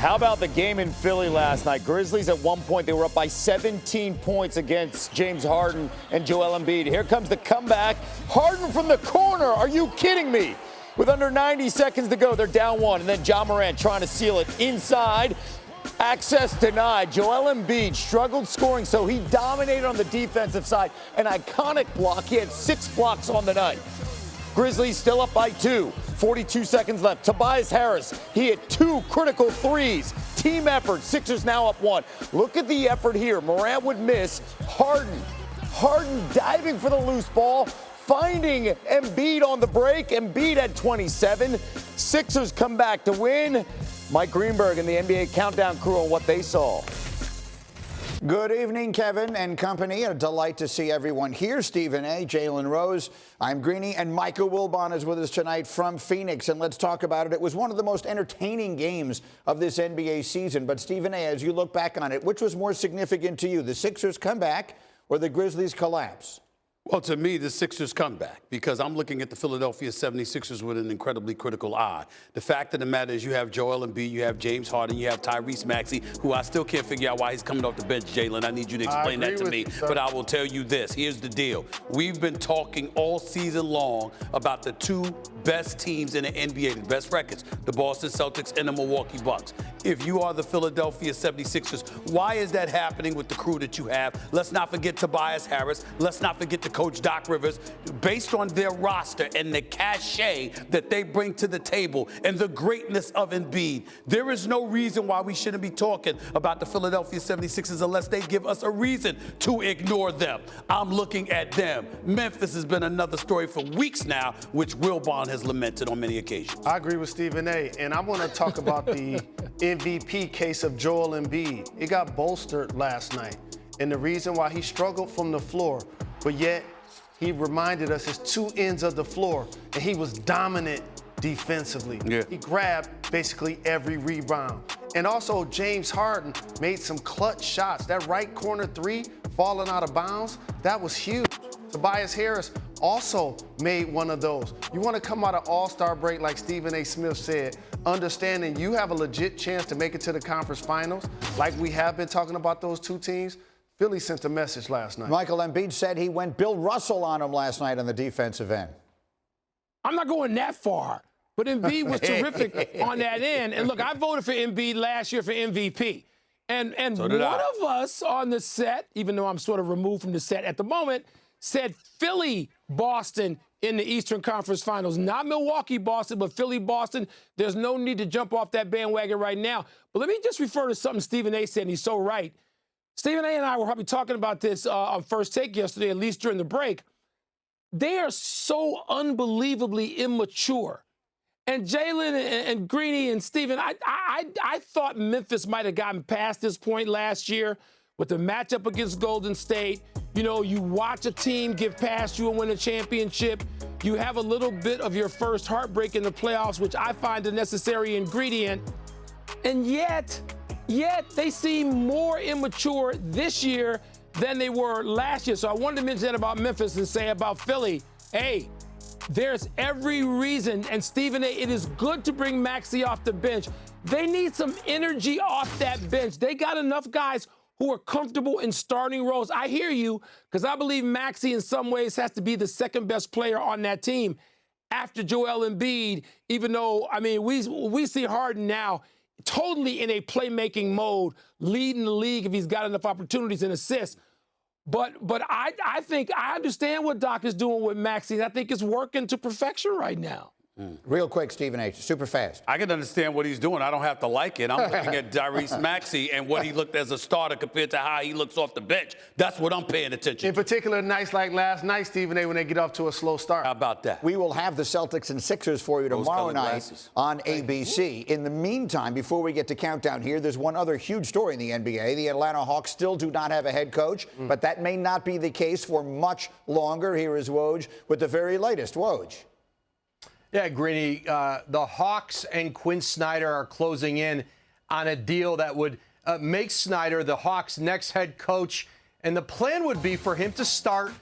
How about the game in Philly last night? Grizzlies at one point, they were up by 17 points against James Harden and Joel Embiid. Here comes the comeback. Harden from the corner. Are you kidding me? With under 90 seconds to go, they're down one. And then Ja Morant trying to seal it inside. Access denied. Joel Embiid struggled scoring, so he dominated on the defensive side. An iconic block. He had 6 blocks on the night. Grizzlies still up by 2. 42 seconds left. Tobias Harris, he hit 2 critical threes. Team effort. Sixers now up 1. Look at the effort here. Morant would miss. Harden diving for the loose ball. Finding Embiid on the break. Embiid at 27. Sixers come back to win. Mike Greenberg and the NBA Countdown crew on what they saw. Good evening, Kevin and company. A delight to see everyone here. Stephen A., Jalen Rose, I'm Greeny, and Michael Wilbon is with us tonight from Phoenix. And let's talk about it. It was one of the most entertaining games of this NBA season. But Stephen A., as you look back on it, which was more significant to you, the Sixers comeback or the Grizzlies collapse? Well, to me, the Sixers come back because I'm looking at the Philadelphia 76ers with an incredibly critical eye. The fact of the matter is you have Joel Embiid, you have James Harden, you have Tyrese Maxey, who I still can't figure out why he's coming off the bench, Jalen. I need you to explain that to me. But I will tell you this. Here's the deal. We've been talking all season long about the 2 best teams in the NBA, the best records, the Boston Celtics and the Milwaukee Bucks. If you are the Philadelphia 76ers, why is that happening with the crew that you have? Let's not forget Tobias Harris. Let's not forget the coach Doc Rivers. Based on their roster and the cachet that they bring to the table and the greatness of Embiid, there is no reason why we shouldn't be talking about the Philadelphia 76ers unless they give us a reason to ignore them. I'm looking at them. Memphis has been another story for weeks now, which Wilbon has lamented on many occasions. I agree with Stephen A. And I want to talk about the MVP case of Joel Embiid. It got bolstered last night. And the reason why he struggled from the floor, but yet he reminded us his 2 ends of the floor, and he was dominant defensively. Yeah. He grabbed basically every rebound. And also James Harden made some clutch shots. That right corner 3 falling out of bounds, that was huge. Tobias Harris also made one of those. You want to come out of All-Star break, like Stephen A. Smith said, understanding you have a legit chance to make it to the conference finals, like we have been talking about those 2 teams. Philly sent a message last night. Michael Embiid said he went Bill Russell on him last night on the defensive end. I'm not going that far, but Embiid was terrific on that end. And look, I voted for Embiid last year for MVP. And So one of us on the set, even though I'm sort of removed from the set at the moment, said Philly, Boston in the Eastern Conference Finals. Not Milwaukee, Boston, but Philly, Boston. There's no need to jump off that bandwagon right now. But let me just refer to something Stephen A. said, and he's so right. Stephen A. and I were probably talking about this on First Take yesterday, at least during the break. They are so unbelievably immature. And Jalen and Greeny and Stephen, I thought Memphis might have gotten past this point last year with the matchup against Golden State. You know, you watch a team get past you and win a championship. You have a little bit of your first heartbreak in the playoffs, which I find a necessary ingredient. And yet they seem more immature this year than they were last year. So I wanted to mention that about Memphis and say about Philly, hey, there's every reason, and Stephen A., it is good to bring Maxey off the bench. They need some energy off that bench. They got enough guys who are comfortable in starting roles. I hear you, because I believe Maxey in some ways has to be the second best player on that team after Joel Embiid, even though, I mean, we see Harden now totally in a playmaking mode, leading the league if he's got enough opportunities and assists. But I think I understand what Doc is doing with Maxey. I think it's working to perfection right now. Real quick, Stephen A., super fast. I can understand what he's doing. I don't have to like it. I'm looking at Tyrese Maxey and what he looked as a starter compared to how he looks off the bench. That's what I'm paying attention In particular, nights like last night, Stephen A., when they get off to a slow start. How about that? We will have the Celtics and Sixers for you tomorrow Rose-colored night glasses. on ABC. In the meantime, before we get to countdown here, there's one other huge story in the NBA. The Atlanta Hawks still do not have a head coach, but that may not be the case for much longer. Here is Woj with the very latest. Woj. Yeah, Greeny, the Hawks and Quinn Snyder are closing in on a deal that would make Snyder the Hawks' next head coach. And the plan would be for him to start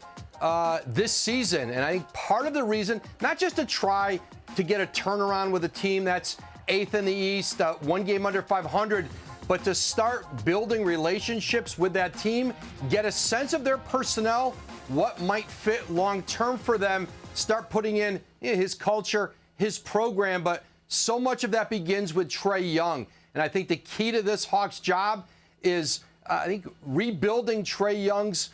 this season. And I think part of the reason, not just to try to get a turnaround with a team that's 8th in the East, 1 game under 500. But to start building relationships with that team, get a sense of their personnel, what might fit long term for them, start putting in his culture, his program. But so much of that begins with Trae Young. And I think the key to this Hawks job is, I think, rebuilding Trae Young's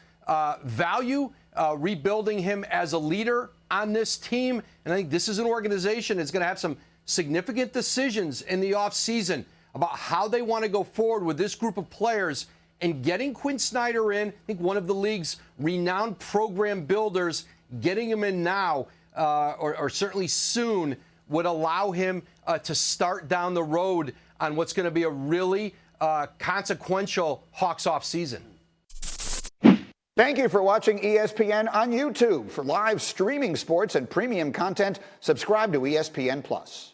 value, rebuilding him as a leader on this team. And I think this is an organization that's going to have some significant decisions in the offseason about how they want to go forward with this group of players. And getting Quinn Snyder in, I think one of the league's renowned program builders, getting him in now, or certainly soon, would allow him to start down the road on what's going to be a really consequential Hawks offseason. Thank you for watching ESPN on YouTube. For live streaming sports and premium content, subscribe to ESPN+.